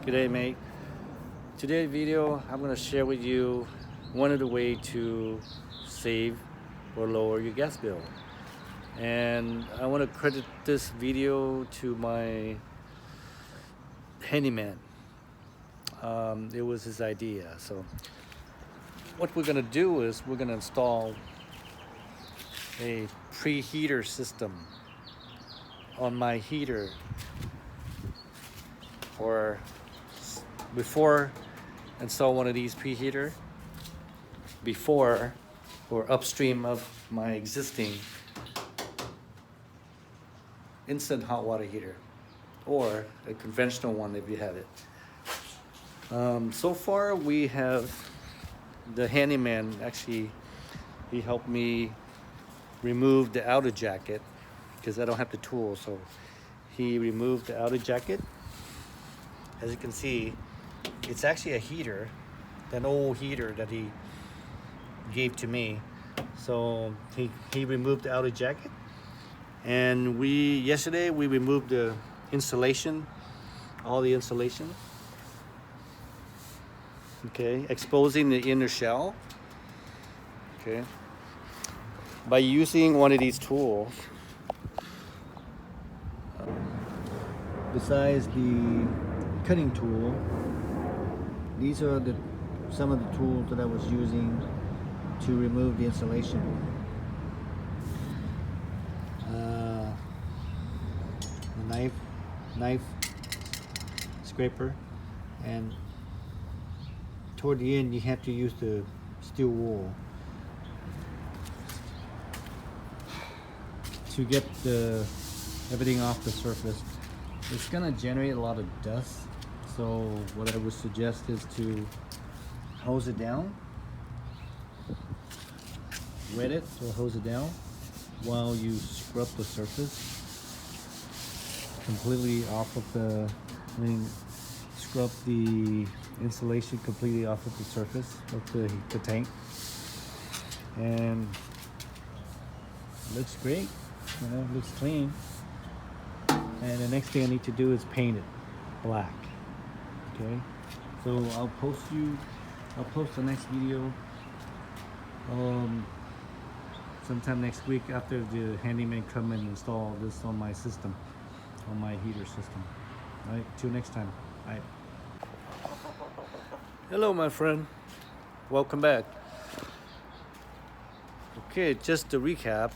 G'day mate. Today's video I'm going to share with you one of the way to save or lower your gas bill. And I want to credit this video to my handyman. It was his idea. So what we're going to do is we're going to install a preheater system on my heater for before install one of these preheater before or upstream of my existing instant hot water heater or a conventional one if you have it. So far we have the handyman actually he helped me remove the outer jacket because I don't have the tool, so he removed the outer jacket. As you can see, it's actually a heater, an old heater that he gave to me. So he removed the outer jacket, and yesterday we removed the insulation, all the insulation. Okay, exposing the inner shell. Okay, by using one of these tools, besides the cutting tool, these are some of the tools that I was using to remove the insulation. A knife scraper, and toward the end you have to use the steel wool to get everything off the surface. It's gonna generate a lot of dust, so what I would suggest is to hose it down, wet it, so hose it down while you scrub the surface completely off of scrub the insulation completely off of the surface of the tank, and it looks great, it looks clean. And the next thing I need to do is paint it black. Okay, so I'll post the next video sometime next week after the handyman come and install this on my system, on my heater system. All right, till next time. All right. Hello my friend, welcome back. Okay, just to recap,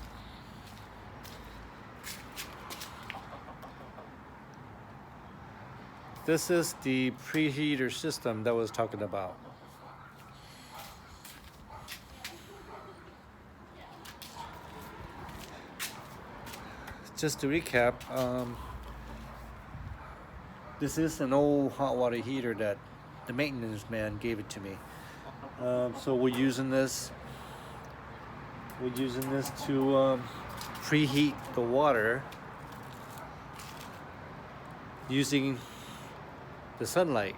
this is the preheater system that I was talking about. Just to recap, this is an old hot water heater that the maintenance man gave it to me. So we're using this to preheat the water using the sunlight.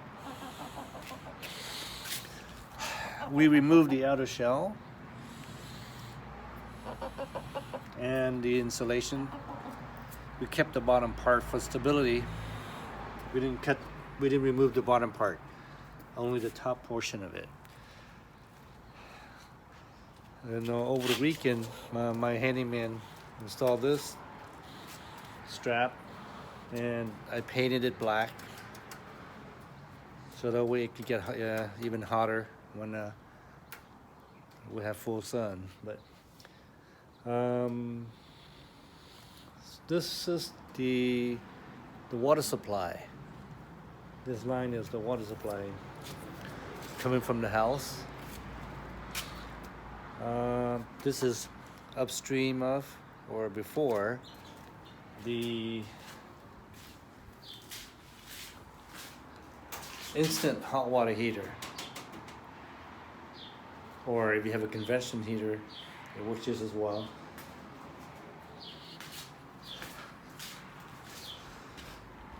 We removed the outer shell and the insulation. We kept the bottom part for stability. We didn't remove the bottom part, only the top portion of it. And over the weekend, my handyman installed this strap, and I painted it black, so that way it could get even hotter when we have full sun. But this is the water supply. This line is the water supply coming from the house. This is upstream of or before the instant hot water heater, or if you have a conventional heater, it works just as well.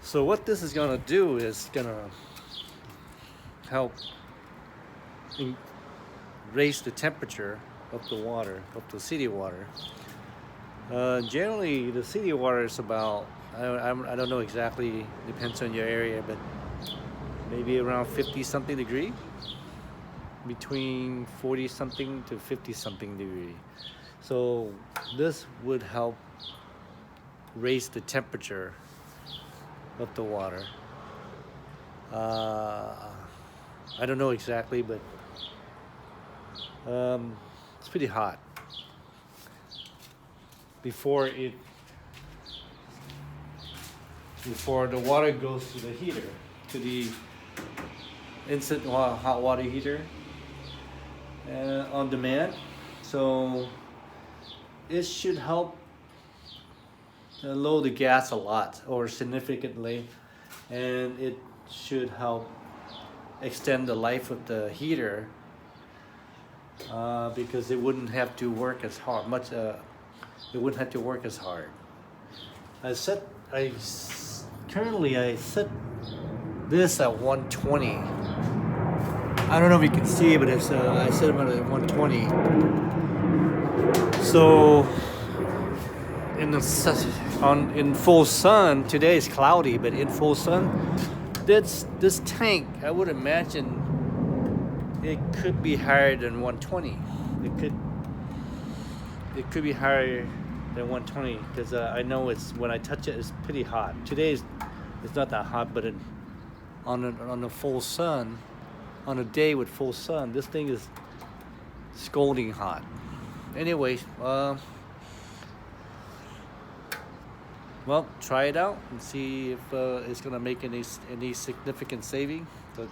So what this is gonna do is gonna help raise the temperature of the water, of the city water. Generally, the city water is about, I don't know exactly, depends on your area, but maybe around 50 something degree, between 40 something to 50 something degree. So this would help raise the temperature of the water. I don't know exactly, but it's pretty hot. Before the water goes to the heater, to the instant hot water heater on demand. So it should help lower the gas a lot or significantly, and it should help extend the life of the heater because it wouldn't have to work as hard. It wouldn't have to work as hard. Currently I set this at 120. I don't know if you can see, but it's I set them at 120. So in full sun, today is cloudy, but in full sun, this tank, I would imagine it could be higher than 120. It could be higher than 120 because I know when I touch it, it's pretty hot. Today it's not that hot, but on the full sun, on a day with full sun, this thing is scalding hot. Anyway, well, try it out and see if it's gonna make any significant saving. But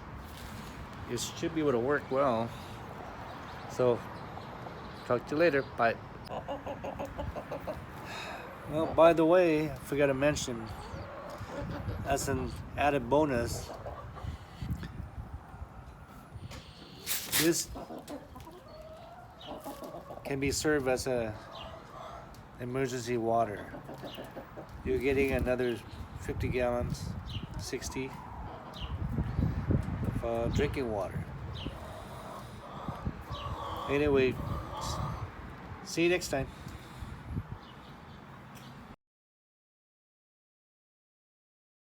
it should be able to work well. So, talk to you later. Bye. Well, by the way, I forgot to mention, as an added bonus, this can be served as a emergency water. You're getting another 50 gallons, 60 of drinking water. Anyway, see you next time.